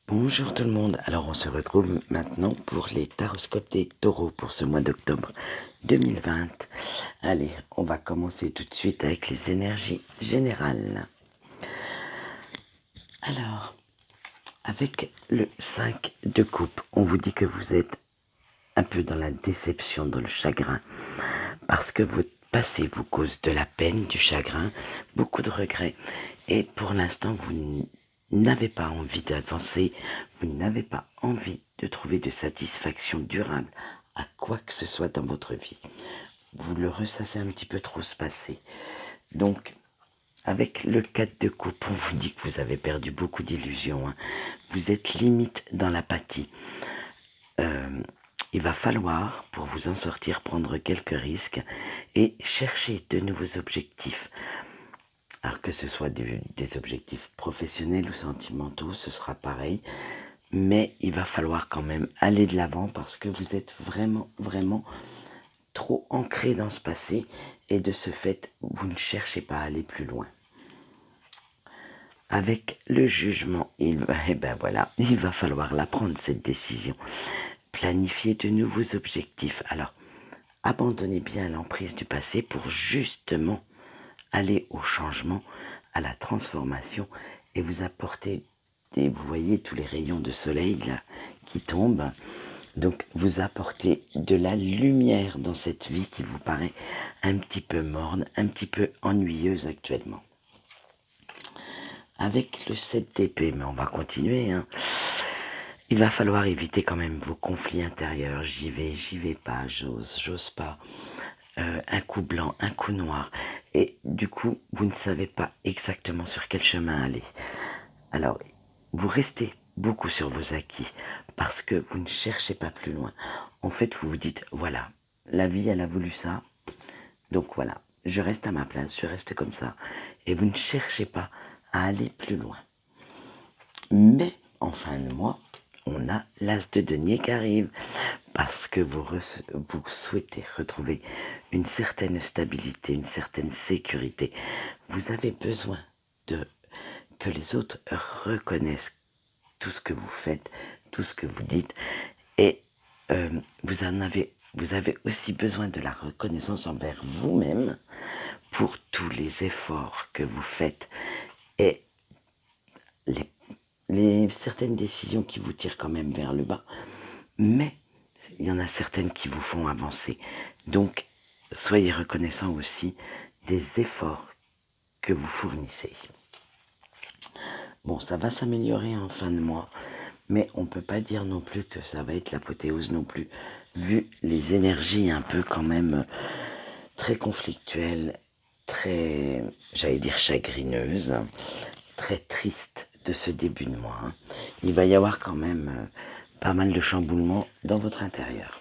Bonjour tout le monde, alors on se retrouve maintenant pour les taroscopes des taureaux pour ce mois d'octobre 2020. Allez, on va commencer tout de suite avec les énergies générales. Alors, avec le 5 de coupe, on vous dit que vous êtes un peu dans la déception, dans le chagrin, parce que votre passé vous cause de la peine, du chagrin, beaucoup de regrets, et pour l'instant vous n'avez pas envie d'avancer, vous n'avez pas envie de trouver de satisfaction durable à quoi que ce soit dans votre vie. Vous le ressassez un petit peu trop ce passé. Donc, avec le 4 de coupe, on vous dit que vous avez perdu beaucoup d'illusions. Vous êtes limite dans l'apathie. Il va falloir, pour vous en sortir, prendre quelques risques et chercher de nouveaux objectifs. Alors que ce soit des objectifs professionnels ou sentimentaux, ce sera pareil. Mais il va falloir quand même aller de l'avant parce que vous êtes vraiment, vraiment trop ancré dans ce passé et de ce fait, vous ne cherchez pas à aller plus loin. Avec le jugement, il va falloir la prendre cette décision. Planifier de nouveaux objectifs. Alors, abandonnez bien l'emprise du passé pour justement aller au changement, à la transformation et vous apporter, vous voyez tous les rayons de soleil là qui tombent, donc vous apportez de la lumière dans cette vie qui vous paraît un petit peu morne, un petit peu ennuyeuse actuellement. Avec le 7 d'épée, mais on va continuer, il va falloir éviter quand même vos conflits intérieurs. J'y vais pas, j'ose pas. Un coup blanc, un coup noir. Et du coup, vous ne savez pas exactement sur quel chemin aller. Alors, vous restez beaucoup sur vos acquis parce que vous ne cherchez pas plus loin. En fait, vous vous dites, voilà, la vie, elle a voulu ça. Donc voilà, je reste à ma place, je reste comme ça. Et vous ne cherchez pas à aller plus loin. Mais en fin de mois, on a l'as de denier qui arrive parce que vous souhaitez retrouver une certaine stabilité, une certaine sécurité. Vous avez besoin que les autres reconnaissent tout ce que vous faites, tout ce que vous dites, et vous avez aussi besoin de la reconnaissance envers vous-même pour tous les efforts que vous faites et les certaines décisions qui vous tirent quand même vers le bas, mais il y en a certaines qui vous font avancer. Donc, soyez reconnaissant aussi des efforts que vous fournissez. Bon, ça va s'améliorer en fin de mois, mais on ne peut pas dire non plus que ça va être l'apothéose non plus, vu les énergies un peu quand même très conflictuelles, très, j'allais dire chagrineuses, très tristes de ce début de mois. Il va y avoir quand même pas mal de chamboulements dans votre intérieur.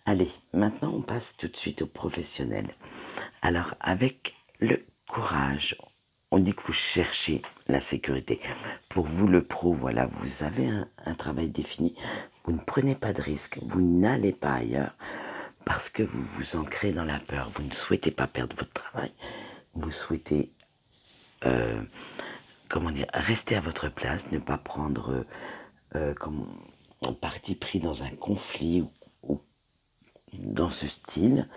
Allez, maintenant on passe tout de suite au professionnel. Alors avec le courage, on dit que vous cherchez la sécurité. Pour vous le pro, voilà, vous avez un travail défini. Vous ne prenez pas de risques, vous n'allez pas ailleurs parce que vous vous ancrez dans la peur. Vous ne souhaitez pas perdre votre travail. Vous souhaitez rester à votre place, ne pas prendre un parti pris dans un conflit ou dans ce style.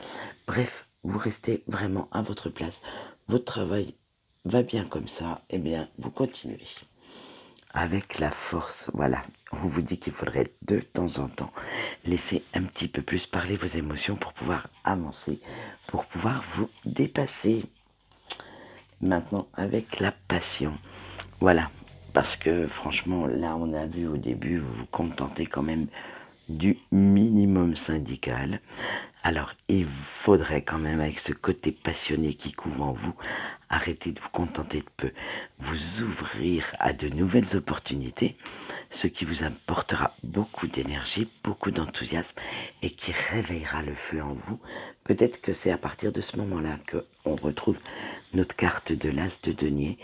Bref, vous restez vraiment à votre place. Votre travail va bien comme ça, eh bien, vous continuez. Avec la force, voilà, on vous dit qu'il faudrait de temps en temps laisser un petit peu plus parler vos émotions pour pouvoir avancer, pour pouvoir vous dépasser. Maintenant, avec la passion, voilà, parce que franchement, là, on a vu au début, vous vous contentez quand même du minimum syndical. Alors, il faudrait quand même, avec ce côté passionné qui couvre en vous, arrêter de vous contenter de peu, vous ouvrir à de nouvelles opportunités, ce qui vous apportera beaucoup d'énergie, beaucoup d'enthousiasme et qui réveillera le feu en vous. Peut-être que c'est à partir de ce moment-là qu'on retrouve notre carte de l'as de denier.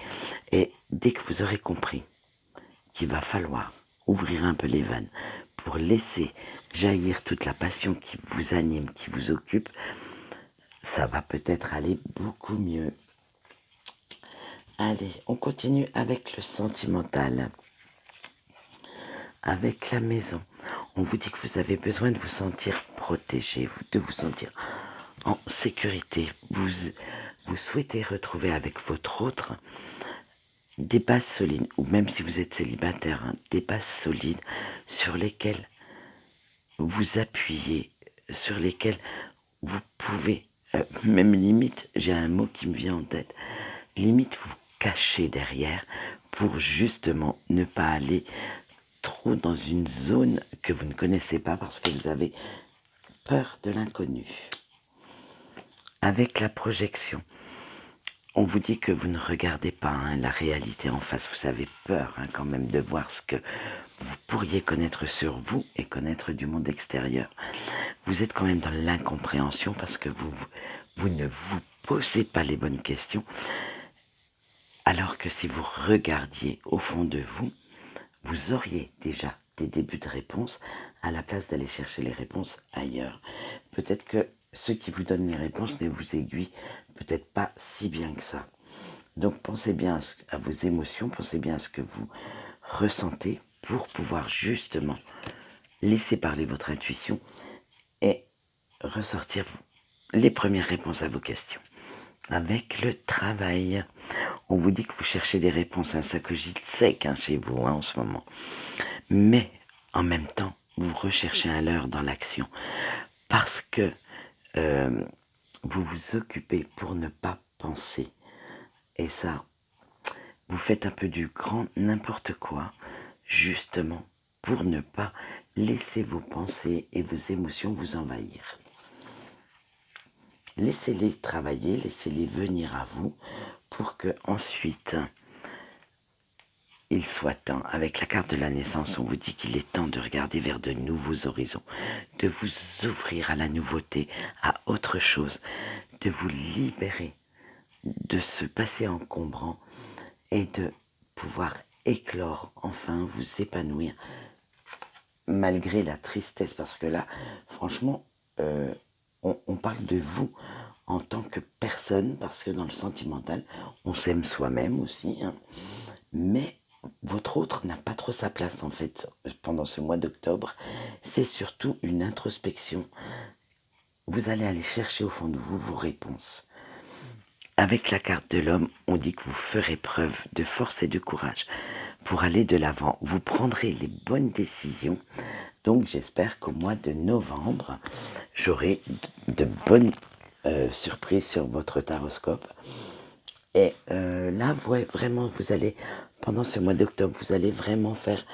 Et dès que vous aurez compris qu'il va falloir ouvrir un peu les vannes pour laisser jaillir toute la passion qui vous anime, qui vous occupe, ça va peut-être aller beaucoup mieux. Allez, on continue avec le sentimental. Avec la maison, on vous dit que vous avez besoin de vous sentir protégé, de vous sentir en sécurité. Vous souhaitez retrouver avec votre autre des bases solides, ou même si vous êtes célibataire, hein, des bases solides sur lesquelles vous appuyez, sur lesquelles vous pouvez, même limite, j'ai un mot qui me vient en tête, limite vous cacher derrière pour justement ne pas aller trop dans une zone que vous ne connaissez pas parce que vous avez peur de l'inconnu. Avec la projection, on vous dit que vous ne regardez pas la réalité en face. Vous avez peur quand même de voir ce que vous pourriez connaître sur vous et connaître du monde extérieur. Vous êtes quand même dans l'incompréhension parce que vous ne vous posez pas les bonnes questions. Alors que si vous regardiez au fond de vous, vous auriez déjà des débuts de réponses à la place d'aller chercher les réponses ailleurs. Peut-être que ceux qui vous donnent les réponses ne vous aiguillent peut-être pas si bien que ça. Donc pensez bien à vos émotions, pensez bien à ce que vous ressentez pour pouvoir justement laisser parler votre intuition et ressortir les premières réponses à vos questions. Avec le travail, on vous dit que vous cherchez des réponses, ça cogite sec chez vous en ce moment. Mais en même temps, vous recherchez un leurre dans l'action parce que vous vous occupez pour ne pas penser. Et ça, vous faites un peu du grand n'importe quoi, justement, pour ne pas laisser vos pensées et vos émotions vous envahir. Laissez-les travailler, laissez-les venir à vous pour que ensuite il soit temps. Avec la carte de la naissance, on vous dit qu'il est temps de regarder vers de nouveaux horizons, de vous ouvrir à la nouveauté, à autre chose, de vous libérer de ce passé encombrant et de pouvoir éclore, enfin vous épanouir malgré la tristesse, parce que là, franchement, on parle de vous en tant que personne, parce que dans le sentimental, on s'aime soi-même aussi, mais votre autre n'a pas trop sa place en fait pendant ce mois d'octobre. C'est surtout une introspection. Vous allez aller chercher au fond de vous vos réponses. Avec la carte de l'homme, on dit que vous ferez preuve de force et de courage pour aller de l'avant. Vous prendrez les bonnes décisions. Donc j'espère qu'au mois de novembre, j'aurai de bonnes surprises sur votre taroscope. Et là, vraiment, vous allez, pendant ce mois d'octobre, vous allez vraiment faire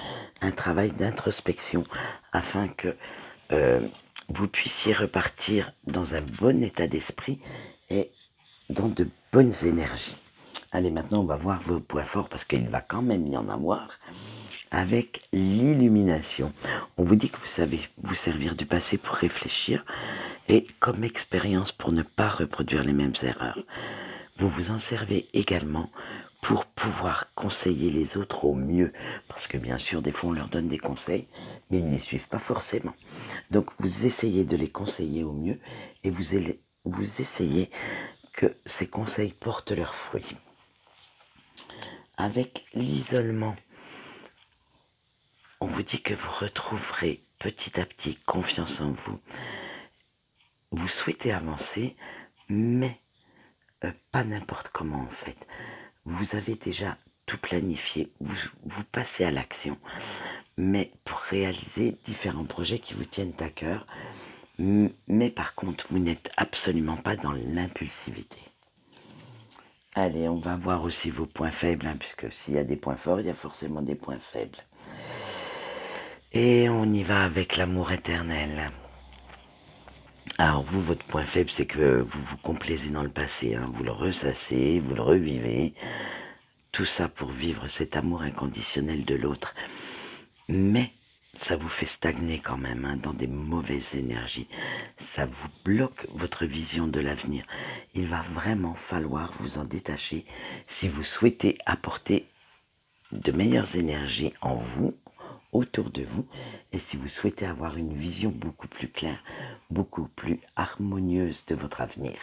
un travail d'introspection afin que vous puissiez repartir dans un bon état d'esprit et dans de bonnes énergies. Allez, maintenant, on va voir vos points forts parce qu'il va quand même y en avoir. Avec l'illumination, on vous dit que vous savez vous servir du passé pour réfléchir et comme expérience pour ne pas reproduire les mêmes erreurs. Vous vous en servez également pour pouvoir conseiller les autres au mieux. Parce que bien sûr, des fois, on leur donne des conseils, mais ils ne les suivent pas forcément. Donc, vous essayez de les conseiller au mieux et vous essayez que ces conseils portent leurs fruits. Avec l'isolement, on vous dit que vous retrouverez petit à petit confiance en vous. Vous souhaitez avancer, mais pas n'importe comment en fait. Vous avez déjà tout planifié, vous passez à l'action, mais pour réaliser différents projets qui vous tiennent à cœur, mais par contre, vous n'êtes absolument pas dans l'impulsivité. Allez, on va voir aussi vos points faibles, puisque s'il y a des points forts, il y a forcément des points faibles. Et on y va avec l'amour éternel. Alors vous, votre point faible, c'est que vous vous complaisez dans le passé, vous le ressassez, vous le revivez, tout ça pour vivre cet amour inconditionnel de l'autre. Mais ça vous fait stagner quand même dans des mauvaises énergies. Ça vous bloque votre vision de l'avenir. Il va vraiment falloir vous en détacher si vous souhaitez apporter de meilleures énergies en vous, autour de vous, et si vous souhaitez avoir une vision beaucoup plus claire, beaucoup plus harmonieuse de votre avenir.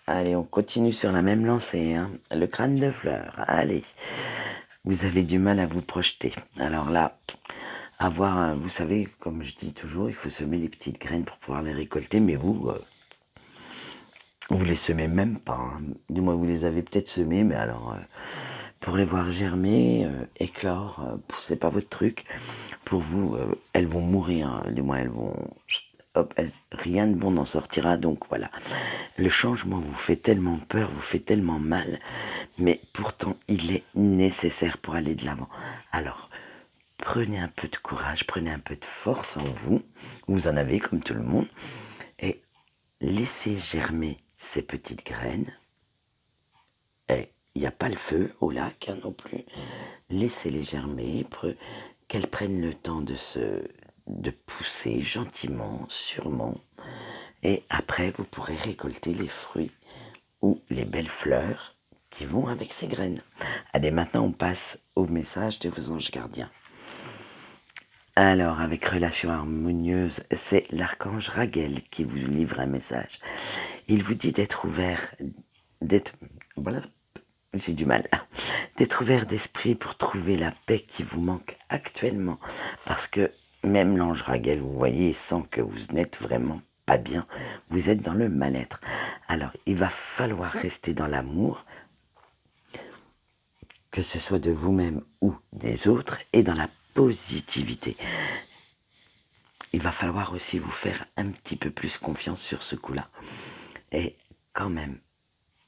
Allez, on continue sur la même lancée, le crâne de fleurs, allez. vous avez du mal à vous projeter. Alors là, vous savez, comme je dis toujours, il faut semer les petites graines pour pouvoir les récolter, mais vous les semez même pas, hein. Du moins, vous les avez peut-être semées, mais alors, pour les voir germer, éclore, c'est pas votre truc. Pour vous, elles vont mourir, hein. Du moins, elles vont... Hop, rien de bon n'en sortira, donc voilà. Le changement vous fait tellement peur, vous fait tellement mal, mais pourtant, il est nécessaire pour aller de l'avant. Alors, prenez un peu de courage, prenez un peu de force en vous, vous en avez comme tout le monde, et laissez germer ces petites graines. Et il n'y a pas le feu au lac, hein, non plus. Laissez-les germer, qu'elles prennent le temps de pousser gentiment, sûrement. Et après, vous pourrez récolter les fruits ou les belles fleurs qui vont avec ces graines. Allez, maintenant on passe au message de vos anges gardiens. Alors, avec relation harmonieuse, c'est l'archange Raguel qui vous livre un message. Il vous dit d'être ouvert, d'être... Voilà, j'ai du mal. D'être ouvert d'esprit pour trouver la paix qui vous manque actuellement. Parce que même l'ange Raguel, vous voyez, sent que vous n'êtes vraiment pas bien. Vous êtes dans le mal-être. Alors, il va falloir rester dans l'amour, que ce soit de vous-même ou des autres, et dans la positivité. Il va falloir aussi vous faire un petit peu plus confiance sur ce coup-là. Et quand même,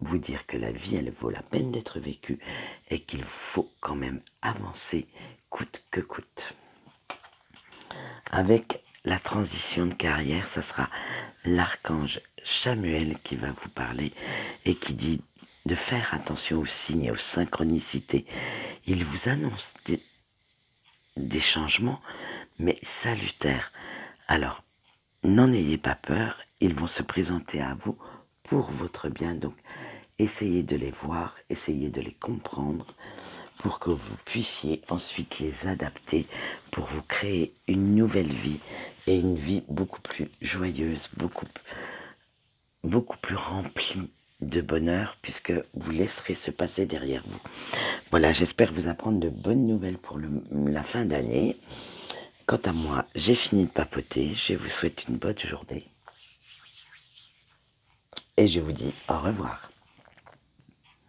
vous dire que la vie, elle vaut la peine d'être vécue et qu'il faut quand même avancer coûte que coûte. Avec la transition de carrière, ça sera l'archange Chamuel qui va vous parler et qui dit de faire attention aux signes et aux synchronicités. Il vous annonce des changements, mais salutaires. Alors, n'en ayez pas peur, ils vont se présenter à vous pour votre bien. Donc, essayez de les voir, essayez de les comprendre pour que vous puissiez ensuite les adapter pour vous créer une nouvelle vie et une vie beaucoup plus joyeuse, beaucoup plus remplie de bonheur puisque vous laisserez se passer derrière vous. Voilà, j'espère vous apprendre de bonnes nouvelles pour la fin d'année. Quant à moi, j'ai fini de papoter, je vous souhaite une bonne journée et je vous dis au revoir.